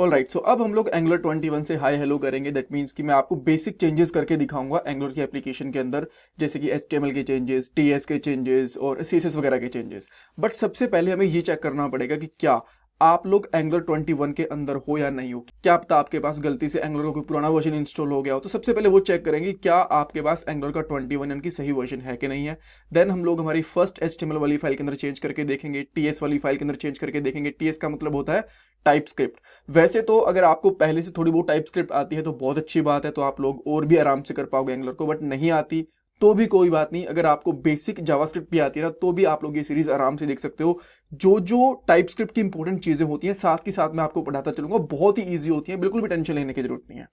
Alright, सो अब हम लोग एंगुलर 21 से हाय हेलो करेंगे। दैट मीन्स कि मैं आपको बेसिक चेंजेस करके दिखाऊंगा एंगुलर की एप्लीकेशन के अंदर, जैसे कि HTML के चेंजेस, TS के चेंजेस और CSS वगैरह के चेंजेस। बट सबसे पहले हमें ये चेक करना पड़ेगा कि क्या आप लोग एंगुलर 21 के अंदर हो या नहीं हो। क्या पता आपके पास गलती से एंगुलर का कोई पुराना वर्जन इंस्टॉल हो गया हो, तो सबसे पहले वो चेक करेंगे क्या आपके पास एंगुलर का 21 यानी कि सही वर्जन है कि नहीं है। देन हम लोग हमारी फर्स्ट HTML वाली फाइल के अंदर चेंज करके देखेंगे, TS वाली फाइल के अंदर चेंज करके देखेंगे। TS का मतलब होता है टाइप स्क्रिप्ट। वैसे तो अगर आपको पहले से थोड़ी बहुत टाइप स्क्रिप्ट आती है तो बहुत अच्छी बात है, तो आप लोग और भी आराम से कर पाओगे एंगुलर को। बट नहीं आती तो भी कोई बात नहीं, अगर आपको बेसिक जावास्क्रिप्ट भी आती है ना तो भी आप लोग ये सीरीज आराम से देख सकते हो। जो जो टाइप स्क्रिप्ट की इंपॉर्टेंट चीजें होती हैं साथ के साथ मैं आपको पढ़ाता चलूंगा, बहुत ही ईजी होती है, बिल्कुल भी टेंशन लेने की जरूरत नहीं है।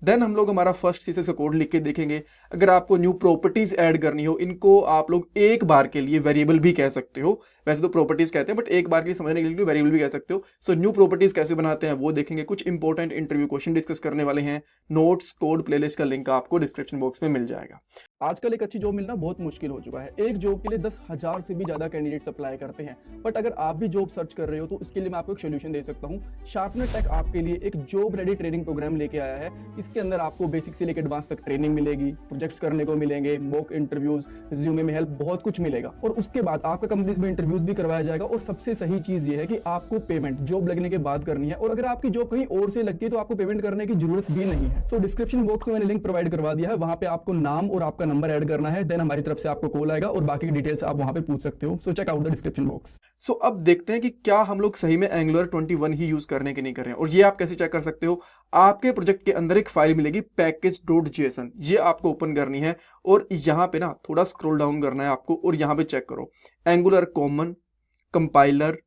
देन हम लोग हमारा फर्स्ट CSS का कोड लिख के देखेंगे। अगर आपको न्यू प्रॉपर्टीज ऐड करनी हो, इनको आप लोग एक बार के लिए वेरिएबल भी कह सकते हो। वैसे तो प्रॉपर्टीज कहते हैं बट एक बार के लिए समझने के लिए वेरिएबल भी कह सकते हो। सो न्यू प्रॉपर्टीज कैसे बनाते हैं वो देखेंगे। कुछ इंपॉर्टेंट इंटरव्यू क्वेश्चन डिस्कस करने वाले हैं। नोट्स, कोड, प्लेलिस्ट का लिंक आपको डिस्क्रिप्शन बॉक्स में मिल जाएगा। आजकल एक अच्छी जॉब मिलना बहुत मुश्किल हो चुका है। एक जॉब के लिए 10,000 से भी ज्यादा कैंडिडेट्स अप्लाई करते हैं। बट अगर आप भी जॉब सर्च कर रहे हो तो इसके लिए मैं आपको एक सोल्यूशन दे सकता हूँ। शार्पनर टेक आपके लिए एक जॉब रेडी ट्रेनिंग प्रोग्राम लेके आया है। इसके अंदर आपको बेसिक से लेकर एडवांस तक ट्रेनिंग मिलेगी, प्रोजेक्ट्स करने को मिलेंगे, मॉक इंटरव्यूज, रिज्यूमे में हेल्प, बहुत कुछ मिलेगा। और उसके बाद आपका कंपनीज में इंटरव्यूज भी करवाया जाएगा। और सबसे सही चीज ये है कि आपको पेमेंट जॉब लगने के बाद करनी है। और अगर आपकी जॉब कहीं और से लगती है तो आपको पेमेंट करने की जरूरत भी नहीं है। सो डिस्क्रिप्शन बॉक्स में मैंने लिंक प्रोवाइड करवा दिया है, वहां पे आपको नाम और आपका नंबर ऐड करना है। देन हमारी तरफ से आपको कॉल आएगा और बाकी की डिटेल्स आप वहां पे पूछ सकते हो। So check out the description box. So अब देखते हैं कि क्या हम लोग सही में एंगुलर 21 ही यूज करने के नहीं कर रहे हैं। और ये आप कैसे चेक कर सकते हो, आपके प्रोजेक्ट के अंदर एक फाइल मिलेगी package.json, ये आपको ओपन करनी है और यहाँ पे ना थोड़ा स्क्रॉल डाउन करना है आपको और यहाँ पे चेक करो angular common, compiler,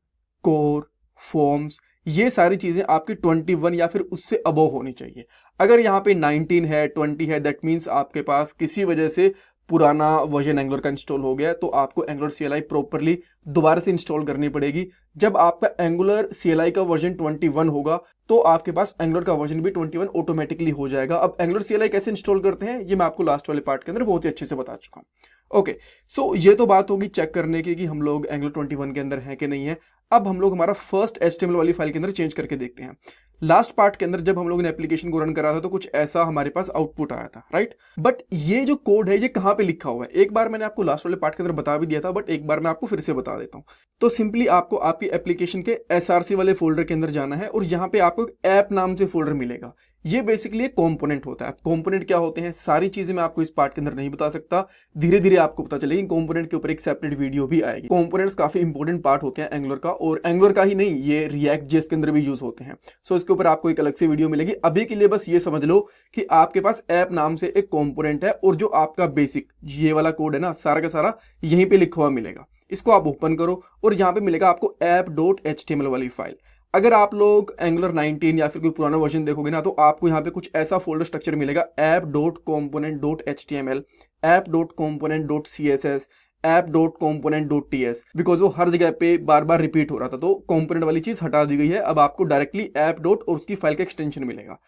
core, forms, ये सारी चीजें आपकी 21 या फिर उससे अबव होनी चाहिए। अगर यहाँ पे 19 है, 20 है, दैट मीन्स आपके पास किसी वजह से पुराना वर्जन एंगुलर का इंस्टॉल हो गया, तो आपको एंगुलर CLI प्रॉपरली दोबारा से इंस्टॉल करनी पड़ेगी। जब आपका एंगुलर CLI का वर्जन 21 होगा तो आपके पास एंगुलर का वर्जन भी 21 ऑटोमेटिकली हो जाएगा। अब एंगुलर CLI कैसे इंस्टॉल करते हैं ये मैं आपको लास्ट वाले पार्ट के अंदर बहुत ही अच्छे से बता चुका हूं। ओके, सो ये तो बात होगी चेक करने की कि हम लोग एंगुलर 21 के अंदर हैं कि नहीं है। अब हम लोग हमारा फर्स्ट HTML वाली फाइल के अंदर चेंज करके देखते हैं। लास्ट पार्ट के अंदर जब हम लोगों ने एप्लीकेशन को रन करा था तो कुछ ऐसा हमारे पास आउटपुट आया था, राइट। बट ये जो कोड है ये कहां पे लिखा हुआ है, एक बार मैंने आपको लास्ट वाले पार्ट के अंदर बता भी दिया था, बट एक बार मैं आपको फिर से बता देता हूं। तो सिंपली आपको आपकी एप्लीकेशन के SRC वाले फोल्डर के अंदर जाना है और यहां पे आपको एक ऐप नाम से फोल्डर मिलेगा। ये बेसिकली एक कंपोनेंट होता है। कंपोनेंट क्या होते हैं, सारी चीजें मैं आपको इस पार्ट के अंदर नहीं बता सकता, धीरे धीरे आपको पता चलेगी। कंपोनेंट के ऊपर एक सेपरेट वीडियो भी आएगी। कंपोनेंट्स काफी इंपॉर्टेंट पार्ट होते हैं एंगुलर का, और एंगुलर का ही नहीं, ये रिएक्ट जेएस के अंदर भी यूज होते हैं। सो इसके ऊपर आपको एक अलग से वीडियो मिलेगी। अभी के लिए बस ये समझ लो कि आपके पास ऐप नाम से एक कंपोनेंट है और जो आपका बेसिक ये वाला कोड है ना, सारा का सारा यहीं पे लिखा हुआ मिलेगा। इसको आप ओपन करो और यहां पे मिलेगा आपको app.html वाली फाइल। अगर आप लोग एंगुलर 19 या फिर कोई पुराना वर्जन देखोगे ना तो आपको यहाँ पे कुछ ऐसा फोल्डर स्ट्रक्चर मिलेगा, app.component.html, app.component.css, app.component.ts, बिकॉज वो हर जगह पे बार बार रिपीट हो रहा था, तो कंपोनेंट वाली चीज हटा दी गई है। अब आपको डायरेक्टली ऐप डॉट और उसकी फाइल का एक्सटेंशन मिलेगा।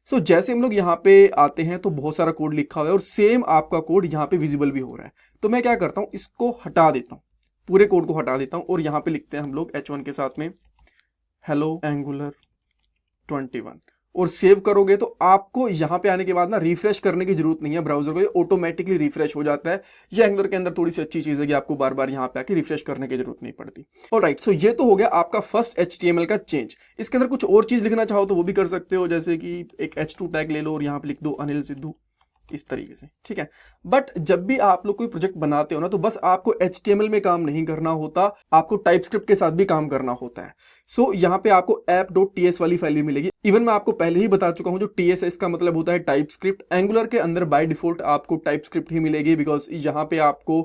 सो जैसे हम लोग यहाँ पे आते हैं तो बहुत सारा कोड लिखा हुआ है और सेम आपका कोड यहाँ पे विजिबल भी हो रहा है। तो मैं क्या करता हूँ, इसको हटा देता हूँ, पूरे कोड को हटा देता हूँ और यहाँ पे लिखते हैं हम लोग H1 के साथ में हेलो एंगुलर 21 और सेव करोगे तो आपको यहां पे आने के बाद ना रिफ्रेश करने की जरूरत नहीं है ब्राउजर को, ये ऑटोमेटिकली रिफ्रेश हो जाता है। ये एंगुलर के अंदर थोड़ी सी अच्छी चीज है कि आपको बार बार यहां पे आके रिफ्रेश करने की जरूरत नहीं पड़ती। ऑलराइट, सो ये तो हो गया आपका फर्स्ट HTML का चेंज। इसके अंदर कुछ और चीज लिखना चाहो तो वो भी कर सकते हो, जैसे कि एक H2 टैग ले लो और यहां पे लिख दो अनिल सिद्धू, इस तरीके से, ठीक है। बट जब भी आप लोग कोई प्रोजेक्ट बनाते हो ना तो बस आपको HTML में काम नहीं करना होता, आपको टाइपस्क्रिप्ट के साथ भी काम करना होता है। सो यहाँ पे आपको app.ts वाली फाइल भी मिलेगी। इवन मैं आपको पहले ही बता चुका हूँ, जो TS है इसका मतलब होता है टाइपस्क्रिप्ट। एंगुलर के अंदर बाय डिफॉल्ट आपको टाइपस्क्रिप्ट ही मिलेगी, बिकॉज यहाँ पे आपको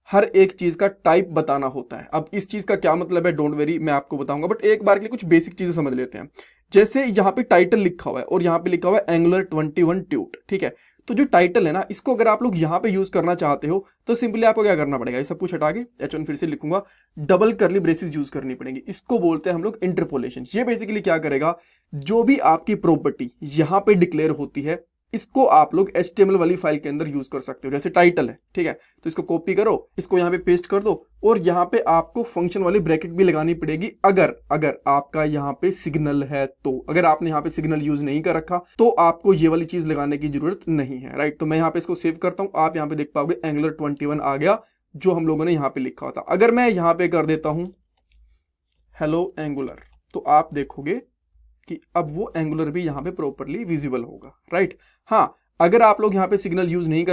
हर एक चीज का टाइप बताना होता है। अब इस चीज का क्या मतलब है, डोंट वेरी, मैं आपको बताऊंगा, बट एक बार के लिए कुछ बेसिक चीजें समझ लेते हैं। जैसे यहाँ पे टाइटल लिखा हुआ है और यहाँ पे लिखा हुआ है एंगुलर 21 ट्यूट, ठीक है। तो जो टाइटल है ना, इसको अगर आप लोग यहाँ पे यूज करना चाहते हो तो सिंपली आपको क्या करना पड़ेगा, ये सब कुछ हटा के H1 फिर से लिखूंगा, डबल करली ब्रेसेस यूज करनी पड़ेंगी। इसको बोलते हैं हम लोग इंटरपोलेशन। ये बेसिकली क्या करेगा, जो भी आपकी प्रॉपर्टी यहाँ पे डिक्लेयर होती है इसको आप लोग HTML वाली फाइल के अंदर यूज कर सकते हो। जैसे टाइटल है, ठीक है, तो इसको कॉपी करो, इसको यहाँ पे पेस्ट कर दो, और यहाँ पे आपको फंक्शन वाली ब्रैकेट भी लगानी पड़ेगी अगर अगर आपका यहाँ पे सिग्नल है तो। अगर आपने यहाँ पे सिग्नल यूज नहीं कर रखा तो आपको ये वाली चीज लगाने की जरूरत नहीं है, राइट। तो मैं यहाँ पे इसको सेव करता हूँ, आप यहाँ पे देख पाओगे Angular 21 आ गया जो हम लोगों ने यहाँ पे लिखा था। अगर मैं यहाँ पे कर देता हूँ हेलो Angular, तो आप देखोगे कि अब वो एंगुलर भी यहाँ पे प्रॉपरली विजिबल होगा, राइट। हाँ, अगर आप लोग यहाँ पे सिग्नल यूज नहीं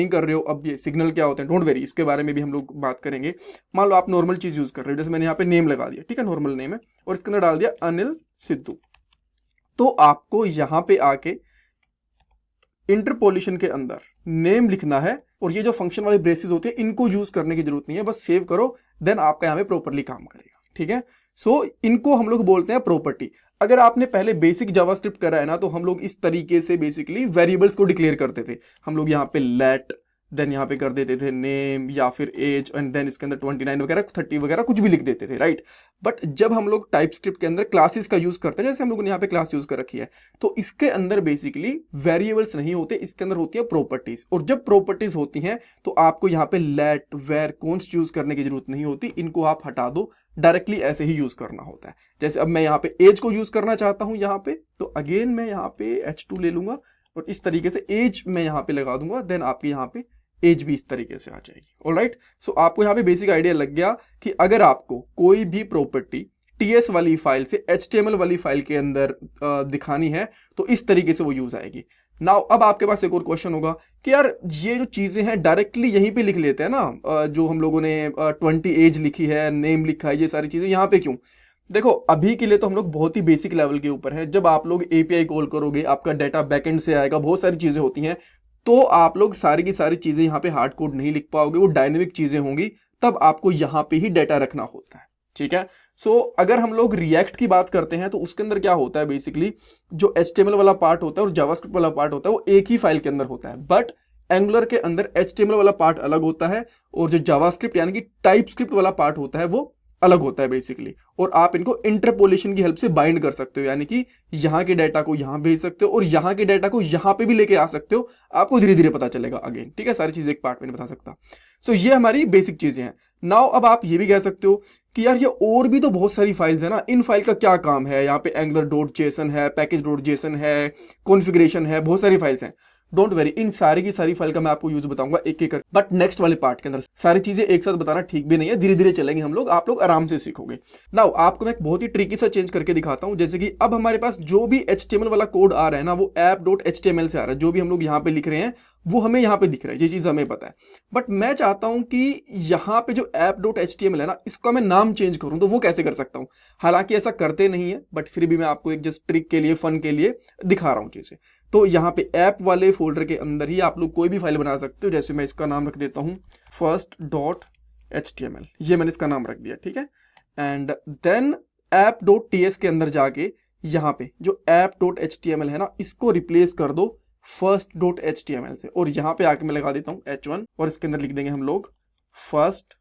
कर रहे हो, अब ये सिग्नल क्या होते हैं, डोंट वेरी, इसके बारे में भी हम लोग बात करेंगे। मान लो आप नॉर्मल चीज यूज कर रहे हो, जैसे मैंने यहाँ पे नेम लगा दिया, ठीक है, नॉर्मल नेम है, और इसके अंदर डाल दिया अनिल सिद्धू, तो आपको यहाँ पे आके इंटरपोलेशन के अंदर नेम लिखना है, और ये जो फंक्शन वाले ब्रेसेस होते हैं इनको यूज करने की जरूरत नहीं है, बस सेव करो, देन आपका यहाँ पे प्रॉपरली काम करेगा, ठीक है। सो इनको हम लोग बोलते हैं प्रॉपर्टी। अगर आपने पहले बेसिक जावास्क्रिप्ट करा है ना, तो हम लोग इस तरीके से बेसिकली वेरिएबल्स को डिक्लेयर करते थे। हम लोग यहाँ पे लेट, देन यहाँ पे कर देते थे नेम या फिर एज, एंड देन इसके अंदर 29 वगैरह 30 वगैरह कुछ भी लिख देते थे, राइट। बट जब हम लोग टाइप स्क्रिप्ट के अंदर क्लासेस का यूज करते हैं, जैसे हम लोगों ने यहाँ पे क्लास यूज कर रखी है, तो इसके अंदर बेसिकली वेरिएबल्स नहीं होते, इसके अंदर होती है प्रॉपर्टीज। और जब प्रॉपर्टीज होती हैं तो आपको यहाँ पे लेट, वेर, कॉन्स्ट यूज करने की जरूरत नहीं होती, इनको आप हटा दो, डायरेक्टली ऐसे ही यूज करना होता है। जैसे अब मैं यहाँ पे एज को यूज करना चाहता हूं यहाँ पे, तो अगेन मैं यहाँ पे H2 ले लूंगा और इस तरीके से एज मैं यहाँ पे लगा दूंगा, देन आपके यहाँ पे एज भी इस तरीके से आ जाएगी। ऑलराइट, सो आपको यहाँ पे बेसिक आइडिया लग गया कि अगर आपको कोई भी प्रॉपर्टी TS वाली फाइल से HTML वाली फाइल के अंदर दिखानी है तो इस तरीके से वो यूज आएगी। नाउ अब आपके पास एक और क्वेश्चन होगा कि यार ये जो चीजें हैं डायरेक्टली यहीं पे लिख लेते हैं ना, जो हम लोगों ने 20 एज लिखी है, नेम लिखा है, ये सारी चीजें यहाँ पे क्यों? देखो अभी के लिए तो हम लोग बहुत ही बेसिक लेवल के ऊपर है। जब आप लोग API कॉल करोगे, आपका डाटा बैकएंड से आएगा, बहुत सारी चीजें होती हैं, तो आप लोग सारी की सारी चीजें यहाँ पे हार्ड कोड नहीं लिख पाओगे, वो डायनेमिक चीजें होंगी, तब आपको यहाँ पे ही डाटा रखना होता है, ठीक है। सो अगर हम लोग रिएक्ट की बात करते हैं तो उसके अंदर क्या होता है, बेसिकली जो HTML वाला पार्ट होता है और जावास्क्रिप्ट वाला पार्ट होता है वो एक ही फाइल के अंदर होता है, बट एंगुलर के अंदर HTML वाला पार्ट अलग होता है और जो जावास्क्रिप्ट यानी कि टाइप स्क्रिप्ट वाला पार्ट होता है वो अलग होता है बेसिकली। और आप इनको इंटरपोलेशन की हेल्प से बाइंड कर सकते हो, यानी कि यहाँ के डाटा को यहाँ भेज सकते हो और यहाँ के डाटा को यहाँ पे भी लेके आ सकते हो, आपको धीरे धीरे पता चलेगा अगेन, ठीक है। सारी चीजें एक पार्ट में नहीं बता सकता। सो ये हमारी बेसिक चीजें हैं। नाउ अब आप ये भी कह सकते हो कि यार ये और भी तो बहुत सारी फाइल्स है ना, इन फाइल का क्या काम है? यहाँ पे angular.json है, package.json है, कॉन्फ़िगरेशन है, बहुत सारी फाइल्स हैं। डोंट वेरी, इन सारी की सारी फाइल का मैं आपको यूज बताऊंगा एक एक कर, बट नेक्स्ट वाले पार्ट के अंदर सारी चीजें एक साथ बताना ठीक भी नहीं है, धीरे धीरे चलेंगे हम लोग, आप लोग आराम से सीखोगे। नाउ आपको मैं एक बहुत ही ट्रिकी सा चेंज करके दिखाता हूं। जैसे कि अब हमारे पास जो भी HTML वाला कोड आ रहा है ना, वो app.html से आ रहा है। जो भी हम लोग यहाँ पे लिख रहे हैं वो हमें यहाँ पे दिख रहा है, ये चीज हमें पता है। बट मैं चाहता हूं कि यहाँ पे जो app.html है ना, इसका मैं नाम चेंज करूं, तो वो कैसे कर सकता हूं? हालांकि ऐसा करते नहीं है, बट फिर भी मैं आपको एक जस्ट ट्रिक के लिए, फन के लिए दिखा रहा हूं चीजें। तो यहाँ पे ऐप वाले फोल्डर के अंदर ही आप लोग कोई भी फाइल बना सकते हो। जैसे मैं इसका नाम रख देता हूँ first.html, ये मैंने इसका नाम रख दिया, ठीक है। एंड देन app.ts के अंदर जाके यहाँ पे जो app.html है ना, इसको रिप्लेस कर दो first.html से, और यहाँ पे आके मैं लगा देता हूँ H1 और इसके अंदर लिख देंगे हम लोग फर्स्ट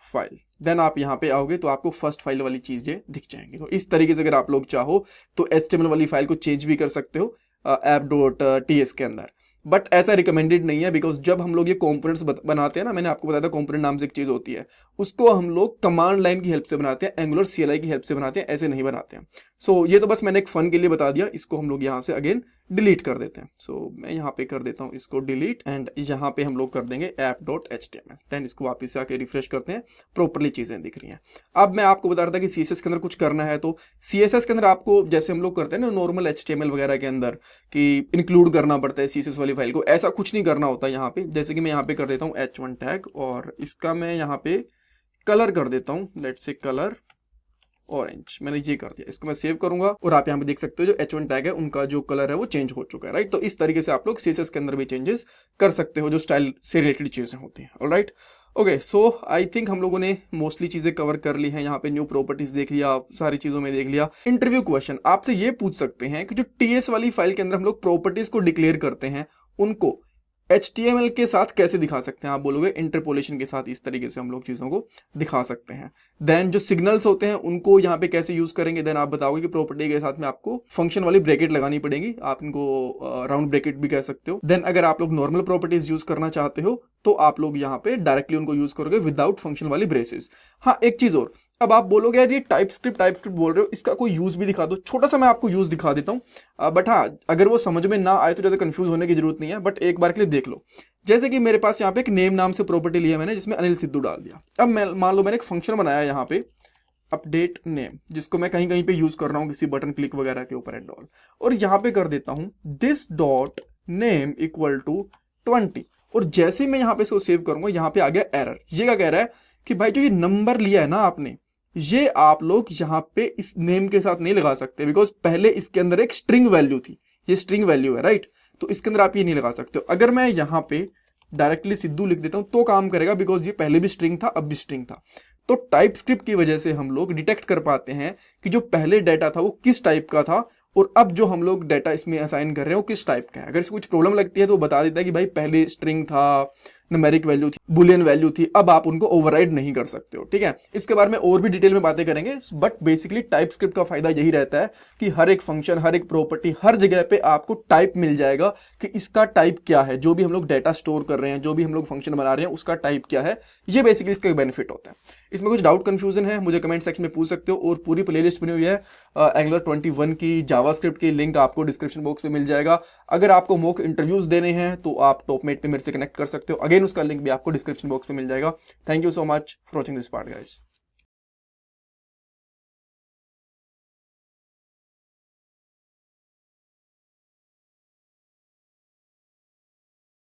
फाइल। देन आप यहाँ पे आओगे तो आपको फर्स्ट फाइल वाली चीजें दिख जाएंगी। तो इस तरीके से अगर आप लोग चाहो तो HTML वाली फाइल को चेंज भी कर सकते हो app.ts के अंदर, बट ऐसा रिकमेंडेड नहीं है, बिकॉज जब हम लोग ये कंपोनेंट्स बनाते हैं ना, मैंने आपको बताया था कंपोनेंट नाम से एक चीज होती है, उसको हम लोग कमांड लाइन की हेल्प से बनाते हैं, एंगुलर CLI की हेल्प से बनाते हैं, ऐसे नहीं बनाते हैं। सो ये तो बस मैंने एक फन के लिए बता दिया। इसको हम लोग यहाँ से अगेन डिलीट कर देते हैं। सो मैं यहाँ पे कर देता हूँ इसको डिलीट, एंड यहाँ पे हम लोग कर देंगे app.html। देन इसको वापस से आके रिफ्रेश करते हैं, प्रॉपरली चीजें दिख रही हैं। अब मैं आपको बता रहा था कि CSS के अंदर कुछ करना है, तो CSS के अंदर आपको जैसे हम लोग करते हैं ना नॉर्मल HTML वगैरह के अंदर कि इंक्लूड करना पड़ता है CSS वाली फाइल को, ऐसा कुछ नहीं करना होता यहाँ पे। जैसे कि मैं यहाँ पे कर देता हूँ H1 टैग और इसका मैं यहाँ पे कलर कर देता हूँ, लेट्स से कलर ऑरेंज, मैंने ये कर दिया। इसको मैं सेव करूंगा और आप यहाँ पे देख सकते हो जो H1 टैग है उनका जो कलर है वो चेंज हो चुका है, राइट। तो इस तरीके से आप लोग CSS के अंदर भी चेंजेस कर सकते हो जो स्टाइल से रिलेटेड चीजें होती हैं। Alright, okay, so I think हम लोगों ने मोस्टली चीजें कवर कर ली हैं। यहाँ पे न्यू प्रॉपर्टीज देख लिया, सारी चीजों में देख लिया। इंटरव्यू क्वेश्चन आपसे ये पूछ सकते हैं कि जो TS वाली फाइल के अंदर हम लोग प्रॉपर्टीज को डिक्लेयर करते हैं, उनको HTML के साथ कैसे दिखा सकते हैं, आप बोलोगे इंटरपोलेशन के साथ, इस तरीके से हम लोग चीज़ों को दिखा सकते हैं। देन जो सिग्नल्स होते हैं उनको यहाँ पे कैसे यूज़ करेंगे, देन आप बताओगे कि प्रॉपर्टी के साथ में आपको फंक्शन वाली ब्रैकेट लगानी पड़ेगी, आप इनको राउंड ब्रैकेट भी कह सकते हो। देन अगर आप लोग नॉर्मल प्रॉपर्टीज यूज़ करना चाहते हो तो आप लोग यहाँ पे डायरेक्टली उनको यूज़ करोगे विदाउट फंक्शन वाली ब्रेसेस। हाँ, एक चीज़ और, अब आप बोलोगे यार ये टाइप स्क्रिप्ट बोल रहे हो, इसका कोई यूज़ भी दिखा दो। छोटा सा मैं आपको यूज़ दिखा देता हूँ, बट हाँ अगर वो समझ में ना आए तो ज़्यादा कंफ्यूज होने की जरूरत नहीं है, बट एक बार के लिए देख लो। जैसे कि मेरे पास यहाँ पे एक नेम नाम से प्रॉपर्टी लिया मैंने, जिसमें अनिल सिद्धू डाल दिया। अब मैं मान लो मैंने एक फंक्शन बनाया यहाँ पे अपडेट नेम, जिसको मैं कहीं कहीं पे यूज कर रहा हूँ किसी बटन क्लिक वगैरह के ऊपर एंड ऑल, और यहाँ पे कर देता हूँ this dot name equal to 20। और जैसे मैं यहाँ पे इसको सेव करूंगा, यहाँ पे आ गया एरर। ये क्या कह रहा है कि भाई जो ये नंबर लिया है ना आपने, ये आप लोग यहाँ पे इस नेम के साथ नहीं लगा सकते, बिकॉज पहले इसके अंदर एक स्ट्रिंग वैल्यू थी, ये स्ट्रिंग वैल्यू है राइट, तो इसके अंदर आप ये नहीं लगा सकते हो। अगर मैं यहाँ पे डायरेक्टली सिद्धू लिख देता हूं तो काम करेगा, बिकॉज ये पहले भी स्ट्रिंग था अब भी स्ट्रिंग था। तो टाइप स्क्रिप्ट की वजह से हम लोग डिटेक्ट कर पाते हैं कि जो पहले डाटा था वो किस टाइप का था, और अब जो हम लोग डाटा इसमें असाइन कर रहे हैं वो किस टाइप का है। अगर इसको कुछ प्रॉब्लम लगती है तो वो बता देता है कि भाई पहले स्ट्रिंग था, न्यूमेरिक वैल्यू थी, बुलियन वैल्यू थी, अब आप उनको ओवरराइड नहीं कर सकते हो। ठीक है, इसके बारे में और भी डिटेल में बातें करेंगे, बट बेसिकली टाइप स्क्रिप्ट का फायदा यही रहता है कि हर एक फंक्शन, हर एक प्रॉपर्टी, हर जगह पे आपको टाइप मिल जाएगा कि इसका टाइप क्या है। जो भी हम लोग डाटा स्टोर कर रहे हैं, जो भी हम लोग फंक्शन बना रहे हैं, उसका टाइप क्या है, ये बेसिकली इसका बेनिफिट होता है। इसमें कुछ डाउट कंफ्यूजन है मुझे कमेंट सेक्शन में पूछ सकते हो, और पूरी प्लेलिस्ट बनी हुई है एंगुलर 21 की, जावास्क्रिप्ट की, लिंक आपको डिस्क्रिप्शन बॉक्स में मिल जाएगा। अगर आपको मॉक इंटरव्यूज देने हैं तो आप टॉपमेट पे मेरे से कनेक्ट कर सकते हो, अगेन उसका लिंक भी आपको डिस्क्रिप्शन बॉक्स में मिल जाएगा। Thank you so much for watching this part guys.